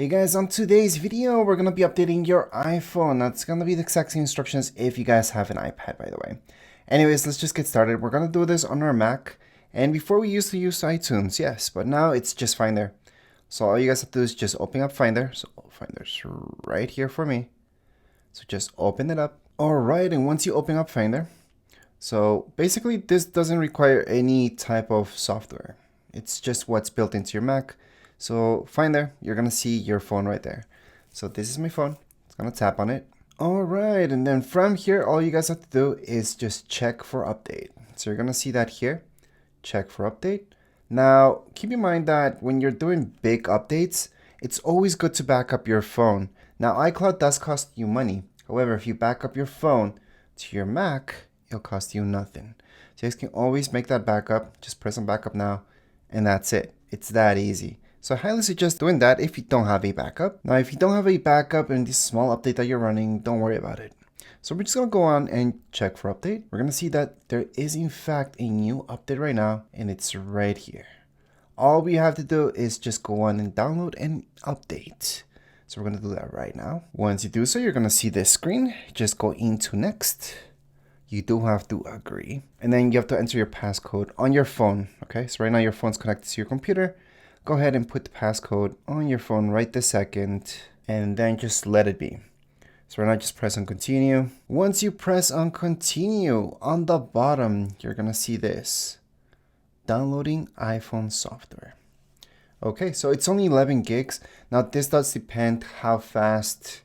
Hey guys, on today's video, we're going to be updating your iPhone. That's going to be the exact same instructions if you guys have an iPad, by the way. Anyways, let's just get started. We're going to do this on our Mac. And before we used to use iTunes, yes, but now it's just Finder. So all you guys have to do is just open up Finder. So Finder's right here for me. So just open it up. All right, and once you open up Finder, so basically this doesn't require any type of software. It's just what's built into your Mac. So Finder, you're gonna see your phone right there. So this is my phone. It's gonna tap on it. All right, and then from here, all you guys have to do is just check for update. So you're gonna see that here, check for update. Now, keep in mind that when you're doing big updates, it's always good to back up your phone. Now, iCloud does cost you money. However, if you back up your phone to your Mac, it'll cost you nothing. So you guys can always make that backup. Just press on backup now, and that's it. It's that easy. So I highly suggest doing that if you don't have a backup. Now, if you don't have a backup in this small update that you're running, don't worry about it. So we're just gonna go on and check for update. We're gonna see that there is in fact a new update right now, and it's right here. All we have to do is just go on and download and update. So we're gonna do that right now. Once you do so, you're gonna see this screen. Just go into next. You do have to agree. And then you have to enter your passcode on your phone, okay? So right now your phone's connected to your computer. Go ahead and put the passcode on your phone right this second, and then just let it be. So right now just press on continue. Once you press on continue, on the bottom, you're gonna see this. Downloading iPhone software. Okay, so it's only 11 gigs. Now this does depend how fast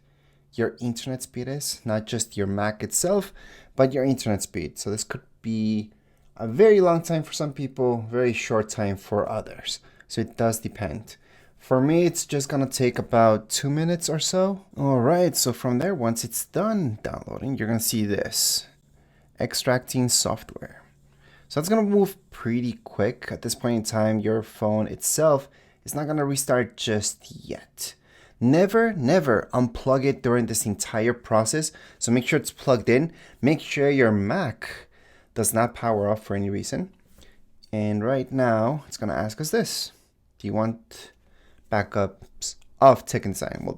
your internet speed is, not just your Mac itself, but your internet speed. So this could be a very long time for some people, very short time for others. So it does depend. For me, it's just gonna take about 2 minutes or so. All right, so from there, once it's done downloading, you're gonna see this, extracting software. So it's gonna move pretty quick. At this point in time, your phone itself is not gonna restart just yet. Never unplug it during this entire process. So make sure it's plugged in. Make sure your Mac does not power off for any reason. And right now, it's gonna ask us this. Do you want backups of Tickensign? Well,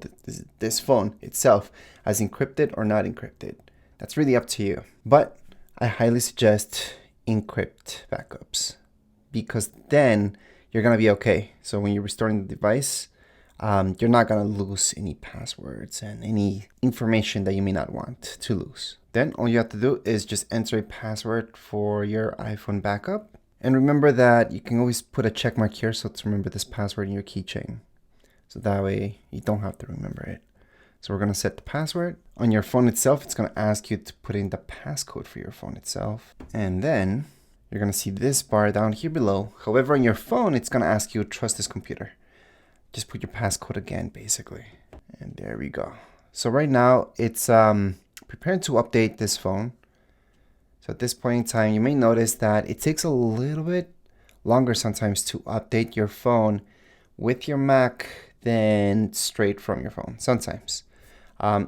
this phone itself as encrypted or not encrypted. That's really up to you. But I highly suggest encrypt backups because then you're gonna be okay. So when you're restoring the device, you're not gonna lose any passwords and any information that you may not want to lose. Then all you have to do is just enter a password for your iPhone backup. And remember that you can always put a check mark here so to remember this password in your keychain. So that way you don't have to remember it. So we're gonna set the password. On your phone itself, it's gonna ask you to put in the passcode for your phone itself. And then you're gonna see this bar down here below. However, on your phone, it's gonna ask you to trust this computer. Just put your passcode again, basically. And there we go. So right now it's preparing to update this phone. So at this point in time, you may notice that it takes a little bit longer sometimes to update your phone with your Mac than straight from your phone, sometimes.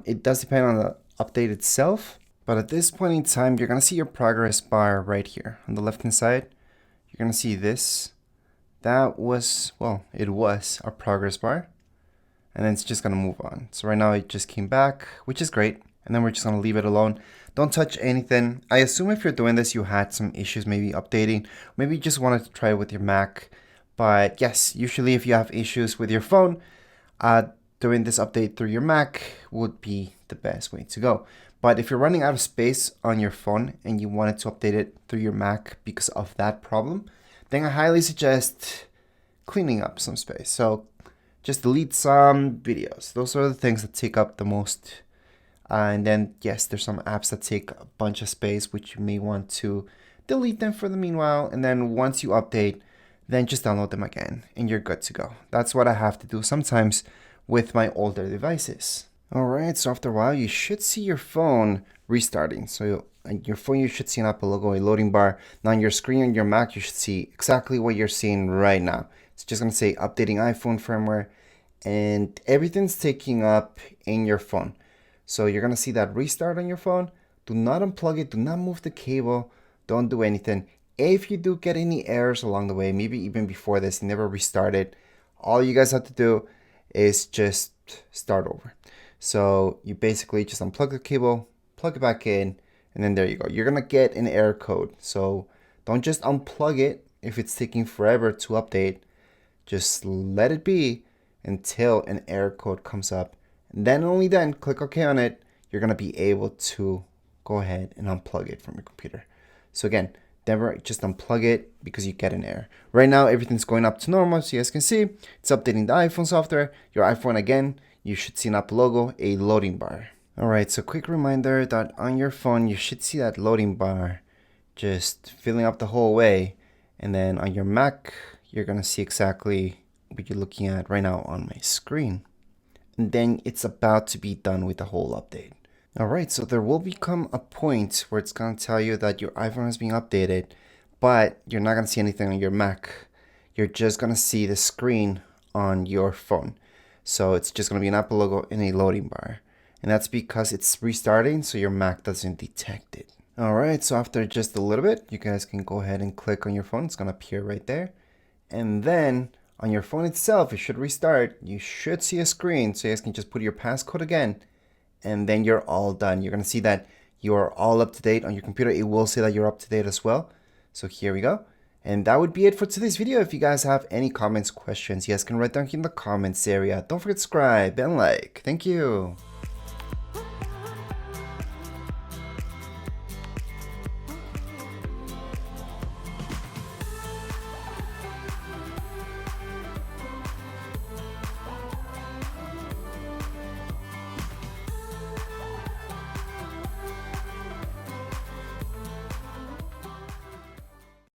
It does depend on the update itself, but at this point in time, you're gonna see your progress bar right here. On the left-hand side, you're gonna see this. That was, well, it was our progress bar, and then it's just gonna move on. So right now it just came back, which is great. And then we're just gonna leave it alone. Don't touch anything. I assume if you're doing this, you had some issues maybe updating. Maybe you just wanted to try it with your Mac. But yes, usually if you have issues with your phone, doing this update through your Mac would be the best way to go. But if you're running out of space on your phone and you wanted to update it through your Mac because of that problem, then I highly suggest cleaning up some space. So just delete some videos. Those are the things that take up the most. And then, yes, there's some apps that take a bunch of space, which you may want to delete them for the meanwhile. And then once you update, then just download them again and you're good to go. That's what I have to do sometimes with my older devices. All right, so after a while, you should see your phone restarting. So on your phone, you should see an Apple logo, a loading bar. Now on your screen on your Mac, you should see exactly what you're seeing right now. It's just gonna say updating iPhone firmware and everything's taking up in your phone. So you're gonna see that restart on your phone. Do not unplug it, do not move the cable, don't do anything. If you do get any errors along the way, maybe even before this, never restart it, all you guys have to do is just start over. So you basically just unplug the cable, plug it back in, and then there you go. You're gonna get an error code. So don't just unplug it if it's taking forever to update. Just let it be until an error code comes up. And then only then click OK on it. You're gonna be able to go ahead and unplug it from your computer. So again, never just unplug it because you get an error. Right now, everything's going up to normal. So you guys can see it's updating the iPhone software. Your iPhone, again, you should see an Apple logo, a loading bar. All right, so quick reminder that on your phone, you should see that loading bar just filling up the whole way. And then on your Mac, you're gonna see exactly what you're looking at right now on my screen. And then it's about to be done with the whole update. Alright, so there will become a point where it's going to tell you that your iPhone is being updated, but you're not going to see anything on your Mac. You're just going to see the screen on your phone. So it's just going to be an Apple logo in a loading bar. And that's because it's restarting, so your Mac doesn't detect it. Alright, so after just a little bit, you guys can go ahead and click on your phone. It's going to appear right there. And then on your phone itself, it should restart. You should see a screen, so you guys can just put your passcode again. And then you're all done. You're going to see that you're all up to date on your computer. It will say that you're up to date as well. So here we go. And that would be it for today's video. If you guys have any comments, questions, you guys can write down here in the comments area. Don't forget to subscribe and like. Thank you.